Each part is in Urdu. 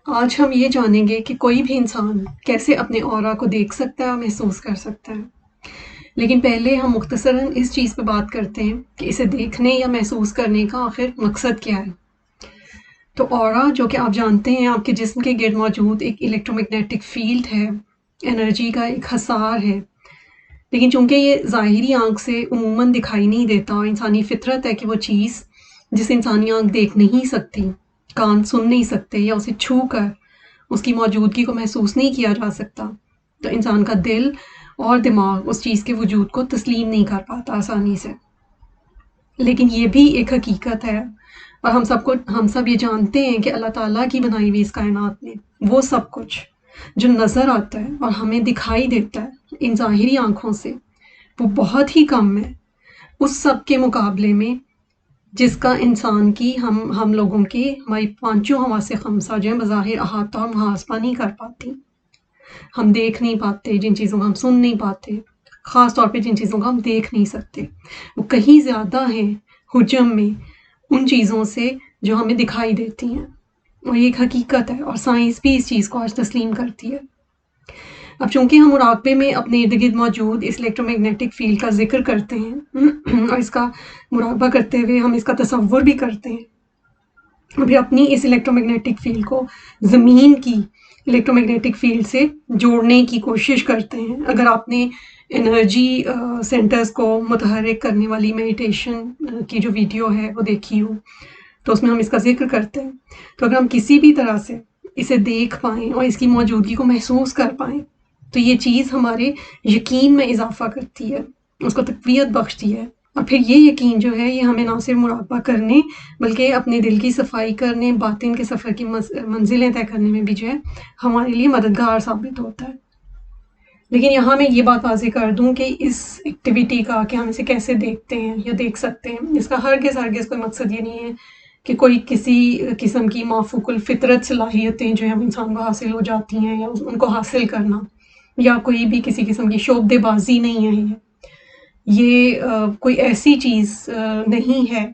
آج ہم یہ جانیں گے کہ کوئی بھی انسان کیسے اپنے اورا کو دیکھ سکتا ہے اور محسوس کر سکتا ہے۔ لیکن پہلے ہم مختصراً اس چیز پہ بات کرتے ہیں کہ اسے دیکھنے یا محسوس کرنے کا آخر مقصد کیا ہے۔ تو اورا، جو کہ آپ جانتے ہیں آپ کے جسم کے گرد موجود ایک الیکٹرو میگنیٹک فیلڈ ہے، انرجی کا ایک حصار ہے، لیکن چونکہ یہ ظاہری آنکھ سے عموماً دکھائی نہیں دیتا، اور انسانی فطرت ہے کہ وہ چیز جسے انسانی آنکھ دیکھ نہیں سکتی، کان سن نہیں سکتے، یا اسے چھو کر اس کی موجودگی کو محسوس نہیں کیا جا سکتا، تو انسان کا دل اور دماغ اس چیز کے وجود کو تسلیم نہیں کر پاتا آسانی سے۔ لیکن یہ بھی ایک حقیقت ہے، اور ہم سب یہ جانتے ہیں کہ اللہ تعالیٰ کی بنائی ہوئی اس کائنات میں وہ سب کچھ جو نظر آتا ہے اور ہمیں دکھائی دیتا ہے ان ظاہری آنکھوں سے، وہ بہت ہی کم ہے اس سب کے مقابلے میں جس کا انسان کی ہم لوگوں کی ہماری پانچوں حواس خمسہ جو ہیں بظاہر احاطہ اور محاسبہ نہیں کر پاتی۔ ہم دیکھ نہیں پاتے جن چیزوں کا، ہم سن نہیں پاتے، خاص طور پہ جن چیزوں کا ہم دیکھ نہیں سکتے، وہ کہیں زیادہ ہیں حجم میں ان چیزوں سے جو ہمیں دکھائی دیتی ہیں، اور یہ ایک حقیقت ہے، اور سائنس بھی اس چیز کو آج تسلیم کرتی ہے۔ اب چونکہ ہم مراقبے میں اپنے ارد گرد موجود اس الیکٹرو میگنیٹک فیلڈ کا ذکر کرتے ہیں اور اس کا مراقبہ کرتے ہوئے ہم اس کا تصور بھی کرتے ہیں، اور پھر اپنی اس الیکٹرو میگنیٹک فیلڈ کو زمین کی الیکٹرو میگنیٹک فیلڈ سے جوڑنے کی کوشش کرتے ہیں۔ اگر آپ نے انرجی سینٹرز کو متحرک کرنے والی میڈیٹیشن کی جو ویڈیو ہے وہ دیکھی ہو، تو اس میں ہم اس کا ذکر کرتے ہیں۔ تو اگر ہم کسی بھی طرح سے اسے دیکھ پائیں اور اس کی موجودگی کو محسوس کر پائیں، تو یہ چیز ہمارے یقین میں اضافہ کرتی ہے، اس کو تقویت بخشتی ہے، اور پھر یہ یقین جو ہے یہ ہمیں نہ صرف مراقبہ کرنے بلکہ اپنے دل کی صفائی کرنے، باطن کے سفر کی منزلیں طے کرنے میں بھی جو ہے ہمارے لیے مددگار ثابت ہوتا ہے۔ لیکن یہاں میں یہ بات واضح کر دوں کہ اس ایکٹیویٹی کا کہ ہم اسے کیسے دیکھتے ہیں یا دیکھ سکتے ہیں، اس کا ہرگز کوئی مقصد یہ نہیں ہے کہ کوئی کسی قسم کی مافوق الفطرت صلاحیتیں جو ہیں وہ انسان کو حاصل ہو جاتی ہیں، یا ان کو حاصل کرنا، یا کوئی بھی کسی قسم کی شعبدے بازی نہیں ہے۔ یہ کوئی ایسی چیز نہیں ہے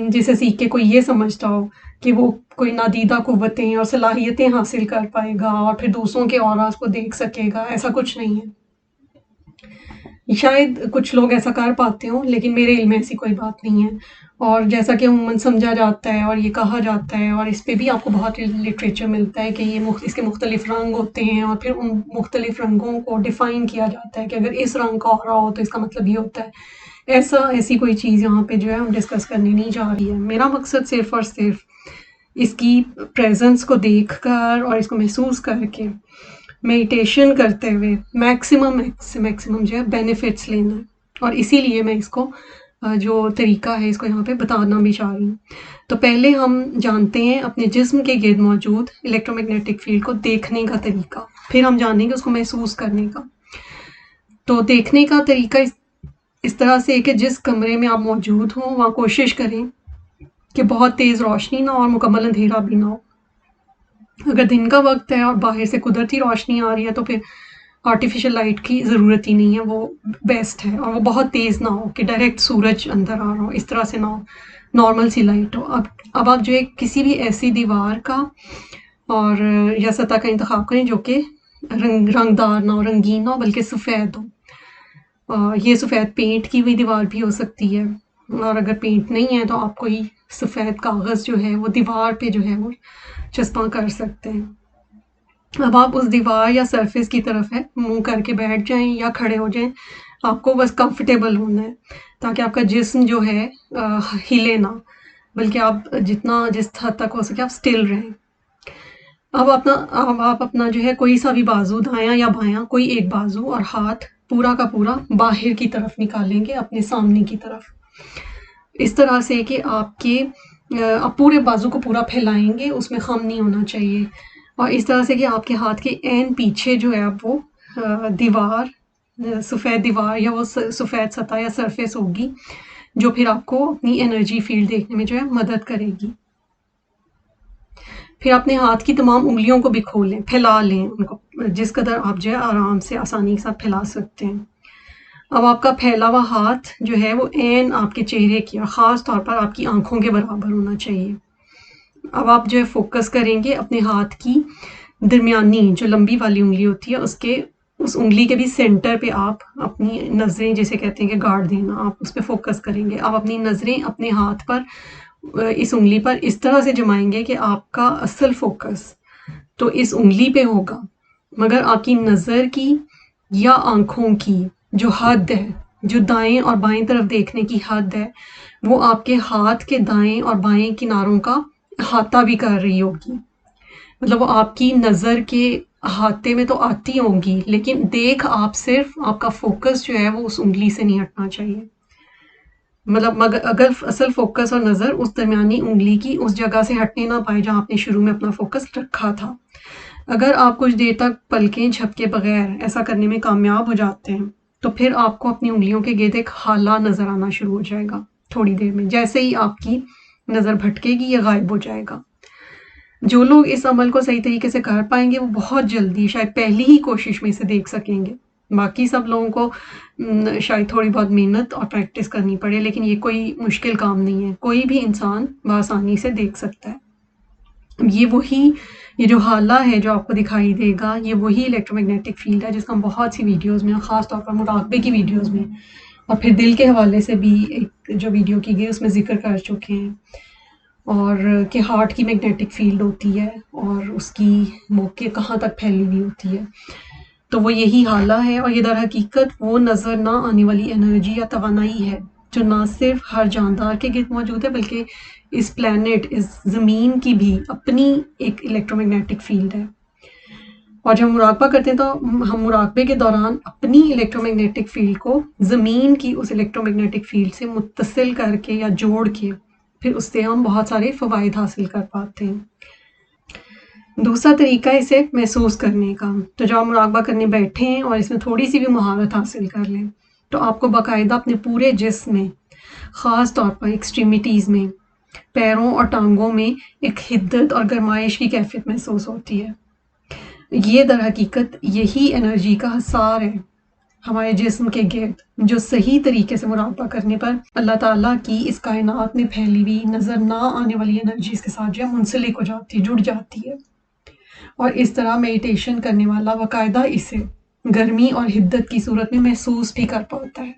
جسے سیکھ کے کوئی یہ سمجھتا ہو کہ وہ کوئی نادیدہ قوتیں اور صلاحیتیں حاصل کر پائے گا اور پھر دوسروں کے اوراز کو دیکھ سکے گا، ایسا کچھ نہیں ہے۔ شاید کچھ لوگ ایسا کر پاتے ہوں، لیکن میرے علم میں ایسی کوئی بات نہیں ہے، اور جیسا کہ عموماً سمجھا جاتا ہے اور یہ کہا جاتا ہے، اور اس پہ بھی آپ کو بہت لٹریچر ملتا ہے کہ یہ اس کے مختلف رنگ ہوتے ہیں، اور پھر ان مختلف رنگوں کو ڈیفائن کیا جاتا ہے کہ اگر اس رنگ کا اورا ہو تو اس کا مطلب یہ ہوتا ہے۔ ایسی کوئی چیز یہاں پہ جو ہے ہم ڈسکس کرنے نہیں جا رہی ہے۔ میرا مقصد صرف اور صرف اس کی پریزنس کو دیکھ کر اور اس کو محسوس کر کے میڈیٹیشن کرتے ہوئے میکسیمم جو ہے بینیفٹس لینا ہے، اور اسی لیے میں اس کو جو طریقہ ہے اس کو یہاں پہ بتانا بھی چاہ رہی ہوں۔ تو پہلے ہم جانتے ہیں اپنے جسم کے گرد موجود الیکٹرو میگنیٹک فیلڈ کو دیکھنے کا طریقہ، پھر ہم جانیں گے اس کو محسوس کرنے کا۔ تو دیکھنے کا طریقہ اس طرح سے کہ جس کمرے میں آپ موجود ہوں وہاں کوشش کریں کہ بہت تیز روشنی نہ ہو اور مکمل اندھیرا بھی نہ ہو۔ اگر دن کا وقت ہے اور باہر سے قدرتی روشنی آ رہی ہے تو پھر آرٹیفیشل لائٹ کی ضرورت ہی نہیں ہے، وہ بیسٹ ہے، اور وہ بہت تیز نہ ہو کہ ڈائریکٹ سورج اندر آ رہا ہو، اس طرح سے نہ ہو، نارمل سی لائٹ ہو۔ اب آپ جو ہے کسی بھی ایسی دیوار کا اور یا سطح کا انتخاب کریں جو کہ رنگدار نہ ہو، رنگین نہ ہو، بلکہ سفید ہو۔ یہ سفید پینٹ کی ہوئی دیوار بھی ہو سکتی ہے، اور اگر پینٹ نہیں ہے تو آپ کوئی سفید کاغذ جو ہے وہ دیوار پہ جو ہے وہ چسپاں کر سکتے ہیں۔ اب آپ اس دیوار یا سرفیس کی طرف ہے منہ کر کے بیٹھ جائیں یا کھڑے ہو جائیں، آپ کو بس کمفرٹیبل ہونا ہے تاکہ آپ کا جسم جو ہے ہلے نہ، بلکہ آپ جس حد تک ہو سکے آپ اسٹل رہیں۔ اب آپ اپنا جو ہے کوئی سا بھی بازو، دایاں یا بایاں، کوئی ایک بازو اور ہاتھ پورا کا پورا باہر کی طرف نکالیں گے، اپنے سامنے کی طرف، اس طرح سے کہ آپ پورے بازو کو پورا پھیلائیں گے، اس میں خم نہیں ہونا چاہیے، اور اس طرح سے کہ آپ کے ہاتھ کے عین پیچھے جو ہے اب وہ دیوار، سفید دیوار یا وہ سفید سطح یا سرفیس ہوگی جو پھر آپ کو اپنی انرجی فیلڈ دیکھنے میں جو ہے مدد کرے گی۔ پھر اپنے ہاتھ کی تمام انگلیوں کو بھی کھولیں، پھیلا لیں ان کو، جس قدر آپ جو ہے آرام سے آسانی کے ساتھ پھیلا سکتے ہیں۔ اب آپ کا پھیلا ہوا ہاتھ جو ہے وہ عین آپ کے چہرے کی اور خاص طور پر آپ کی آنکھوں کے برابر ہونا چاہیے۔ اب آپ جو ہے فوکس کریں گے اپنے ہاتھ کی درمیانی جو لمبی والی انگلی ہوتی ہے اس انگلی کے بھی سینٹر پہ آپ اپنی نظریں، جیسے کہتے ہیں کہ گاڑ دینا، آپ اس پہ فوکس کریں گے. آپ اپنی نظریں اپنے ہاتھ پر اس انگلی پر اس طرح سے جمائیں گے کہ آپ کا اصل فوکس تو اس انگلی پہ ہوگا، مگر آپ کی نظر کی یا آنکھوں کی جو حد ہے، جو دائیں اور بائیں طرف دیکھنے کی حد ہے، وہ آپ کے ہاتھ کے دائیں اور بائیں کناروں کا احاطہ بھی کر رہی ہوگی. مطلب وہ آپ کی نظر کے احاطے میں تو آتی ہوں گی، لیکن دیکھ آپ صرف، آپ کا فوکس جو ہے وہ اس انگلی سے نہیں ہٹنا چاہیے. مطلب اگر اصل فوکس اور نظر اس درمیانی انگلی کی اس جگہ سے ہٹنے نہ پائے جہاں آپ نے شروع میں اپنا فوکس رکھا تھا. اگر آپ کچھ دیر تک پلکیں جھپکے بغیر ایسا کرنے میں کامیاب ہو جاتے ہیں تو پھر آپ کو اپنی انگلیوں کے گرد ایک ہالہ نظر آنا شروع ہو جائے گا تھوڑی دیر میں، جیسے ہی آپ کی نظر بھٹکے گی یا غائب ہو جائے گا. جو لوگ اس عمل کو صحیح طریقے سے کر پائیں گے وہ بہت جلدی شاید پہلی ہی کوشش میں اسے دیکھ سکیں گے. باقی سب لوگوں کو شاید تھوڑی بہت محنت اور پریکٹس کرنی پڑے، لیکن یہ کوئی مشکل کام نہیں ہے، کوئی بھی انسان بآسانی سے دیکھ سکتا ہے. یہ جو حالہ ہے جو آپ کو دکھائی دے گا، یہ وہی الیکٹرو میگنیٹک فیلڈ ہے جس کا ہم بہت سی ویڈیوز میں، خاص طور پر مراقبے کی ویڈیوز میں اور پھر دل کے حوالے سے بھی ایک جو ویڈیو کی گئی اس میں ذکر کر چکے ہیں، اور کہ ہارٹ کی میگنیٹک فیلڈ ہوتی ہے اور اس کی موقع کہاں تک پھیلی ہوئی ہوتی ہے. تو وہ یہی حالہ ہے، اور یہ در حقیقت وہ نظر نہ آنے والی انرجی یا توانائی ہے جو نہ صرف ہر جاندار کے گرد موجود ہے بلکہ اس پلانٹ، اس زمین کی بھی اپنی ایک الیکٹرو میگنیٹک فیلڈ ہے. اور جب ہم مراقبہ کرتے ہیں تو ہم مراقبے کے دوران اپنی الیکٹرو میگنیٹک فیلڈ کو زمین کی اس الیکٹرو میگنیٹک فیلڈ سے متصل کر کے یا جوڑ کے پھر اس سے ہم بہت سارے فوائد حاصل کر پاتے ہیں. دوسرا طریقہ ہے اسے محسوس کرنے کا. تو جب آپ مراقبہ کرنے بیٹھے ہیں اور اس میں تھوڑی سی بھی مہارت حاصل کر لیں تو آپ کو باقاعدہ اپنے پورے جسم میں، خاص طور پر ایکسٹریمیٹیز میں، پیروں اور ٹانگوں میں ایک حدت اور گرمائش کی کیفیت محسوس ہوتی ہے. یہ در حقیقت یہی انرجی کا حصار ہے ہمارے جسم کے گرد، جو صحیح طریقے سے مراقبہ کرنے پر اللہ تعالیٰ کی اس کائنات میں پھیلی ہوئی نظر نہ آنے والی انرجیز کے ساتھ جو ہے منسلک ہو جاتی ہے، جڑ جاتی ہے. اور اس طرح میڈیٹیشن کرنے والا باقاعدہ اسے گرمی اور حدت کی صورت میں محسوس بھی کر پاتا ہے.